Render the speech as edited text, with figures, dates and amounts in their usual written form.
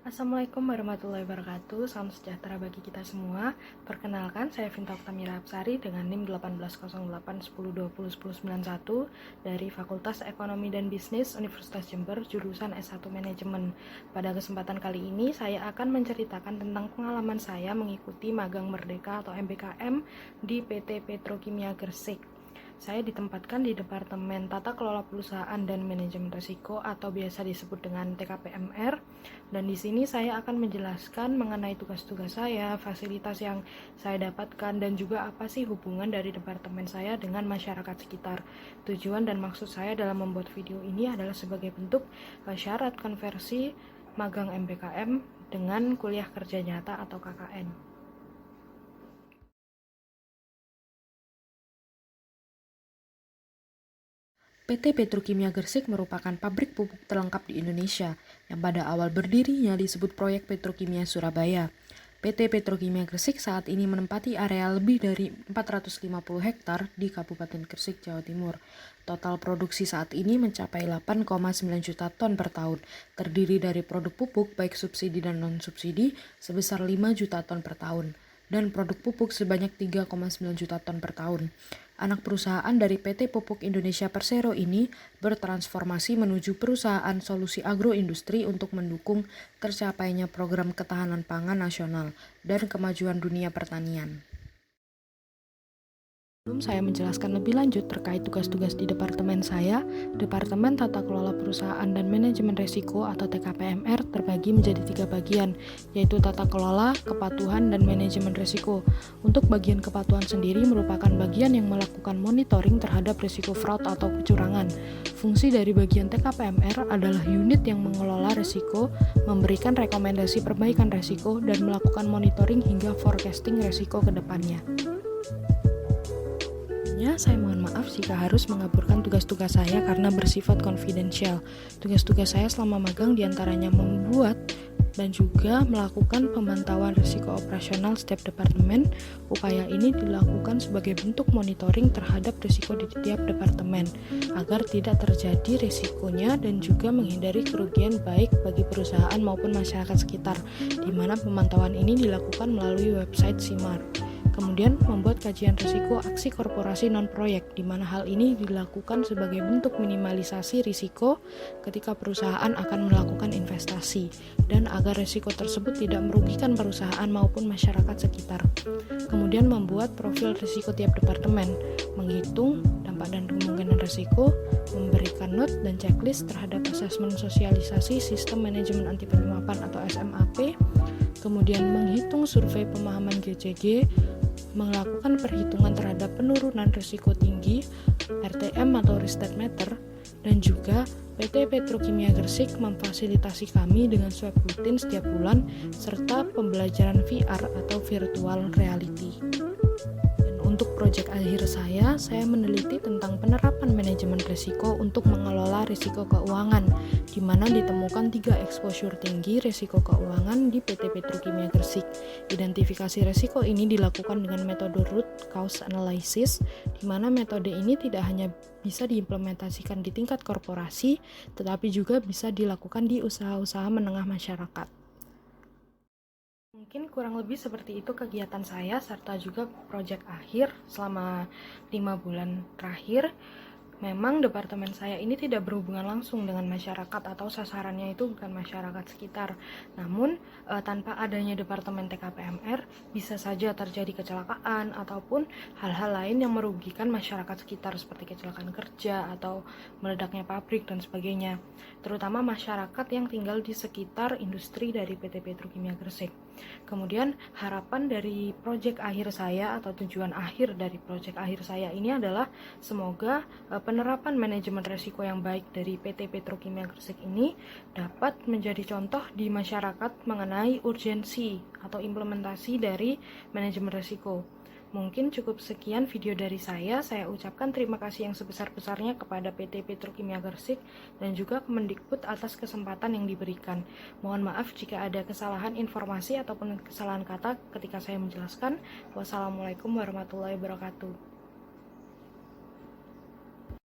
Assalamualaikum warahmatullahi wabarakatuh. Salam sejahtera bagi kita semua. Perkenalkan, saya Vinta Oktamira Apsari dengan NIM 180810201091 dari Fakultas Ekonomi dan Bisnis Universitas Jember, jurusan S1 Manajemen. Pada kesempatan kali ini, saya akan menceritakan tentang pengalaman saya mengikuti magang Merdeka atau MBKM di PT Petrokimia Gresik. Saya ditempatkan di Departemen Tata Kelola Perusahaan dan Manajemen Risiko atau biasa disebut dengan TKPMR. Dan di sini saya akan menjelaskan mengenai tugas-tugas saya, fasilitas yang saya dapatkan, dan juga apa sih hubungan dari departemen saya dengan masyarakat sekitar. Tujuan dan maksud saya dalam membuat video ini adalah sebagai bentuk syarat konversi magang MBKM dengan kuliah kerja nyata atau KKN. PT Petrokimia Gresik merupakan pabrik pupuk terlengkap di Indonesia yang pada awal berdirinya disebut Proyek Petrokimia Surabaya. PT Petrokimia Gresik saat ini menempati area lebih dari 450 hektar di Kabupaten Gresik, Jawa Timur. Total produksi saat ini mencapai 8,9 juta ton per tahun, terdiri dari produk pupuk baik subsidi dan non-subsidi sebesar 5 juta ton per tahun, dan produk pupuk sebanyak 3,9 juta ton per tahun. Anak perusahaan dari PT Pupuk Indonesia Persero ini bertransformasi menuju perusahaan solusi agroindustri untuk mendukung tercapainya program ketahanan pangan nasional dan kemajuan dunia pertanian. Sebelum saya menjelaskan lebih lanjut terkait tugas-tugas di departemen saya, Departemen Tata Kelola Perusahaan dan Manajemen Risiko atau TKPMR terbagi menjadi 3 bagian, yaitu Tata Kelola, Kepatuhan, dan Manajemen Risiko. Untuk bagian kepatuhan sendiri merupakan bagian yang melakukan monitoring terhadap risiko fraud atau kecurangan. Fungsi dari bagian TKPMR adalah unit yang mengelola risiko, memberikan rekomendasi perbaikan risiko, dan melakukan monitoring hingga forecasting risiko ke depannya. Saya mohon maaf jika harus mengaburkan tugas-tugas saya karena bersifat konfidensial. Tugas-tugas saya selama magang diantaranya membuat dan juga melakukan pemantauan risiko operasional setiap departemen. Upaya ini dilakukan sebagai bentuk monitoring terhadap risiko di tiap departemen agar tidak terjadi risikonya dan juga menghindari kerugian baik bagi perusahaan maupun masyarakat sekitar, di mana pemantauan ini dilakukan melalui website SIMAR. Kemudian membuat kajian risiko aksi korporasi non-proyek, di mana hal ini dilakukan sebagai bentuk minimalisasi risiko ketika perusahaan akan melakukan investasi, dan agar risiko tersebut tidak merugikan perusahaan maupun masyarakat sekitar. Kemudian membuat profil risiko tiap departemen, menghitung dampak dan kemungkinan risiko, memberikan note dan checklist terhadap asesmen sosialisasi sistem manajemen anti penyuapan atau SMAP, kemudian menghitung survei pemahaman GCG, melakukan perhitungan terhadap penurunan risiko tinggi RTM atau Risk Meter, dan juga PT Petrokimia Gresik memfasilitasi kami dengan swab rutin setiap bulan serta pembelajaran VR atau virtual reality. Untuk proyek akhir saya meneliti tentang penerapan manajemen risiko untuk mengelola risiko keuangan, di mana ditemukan 3 exposure tinggi risiko keuangan di PT Petrokimia Gresik. Identifikasi risiko ini dilakukan dengan metode root cause analysis, di mana metode ini tidak hanya bisa diimplementasikan di tingkat korporasi, tetapi juga bisa dilakukan di usaha-usaha menengah masyarakat. Mungkin kurang lebih seperti itu kegiatan saya serta juga proyek akhir selama 5 bulan terakhir. Memang departemen saya ini tidak berhubungan langsung dengan masyarakat atau sasarannya itu bukan masyarakat sekitar. Namun tanpa adanya departemen TKPMR bisa saja terjadi kecelakaan ataupun hal-hal lain yang merugikan masyarakat sekitar seperti kecelakaan kerja atau meledaknya pabrik dan sebagainya. Terutama masyarakat yang tinggal di sekitar industri dari PT Petrokimia Gresik. Kemudian harapan dari proyek akhir saya atau tujuan akhir dari proyek akhir saya ini adalah semoga penerapan manajemen risiko yang baik dari PT Petrokimia Gresik ini dapat menjadi contoh di masyarakat mengenai urgensi atau implementasi dari manajemen risiko. Mungkin cukup sekian video dari saya ucapkan terima kasih yang sebesar-besarnya kepada PT Petrokimia Gresik dan juga Kemendikbud atas kesempatan yang diberikan. Mohon maaf jika ada kesalahan informasi ataupun kesalahan kata ketika saya menjelaskan. Wassalamualaikum warahmatullahi wabarakatuh.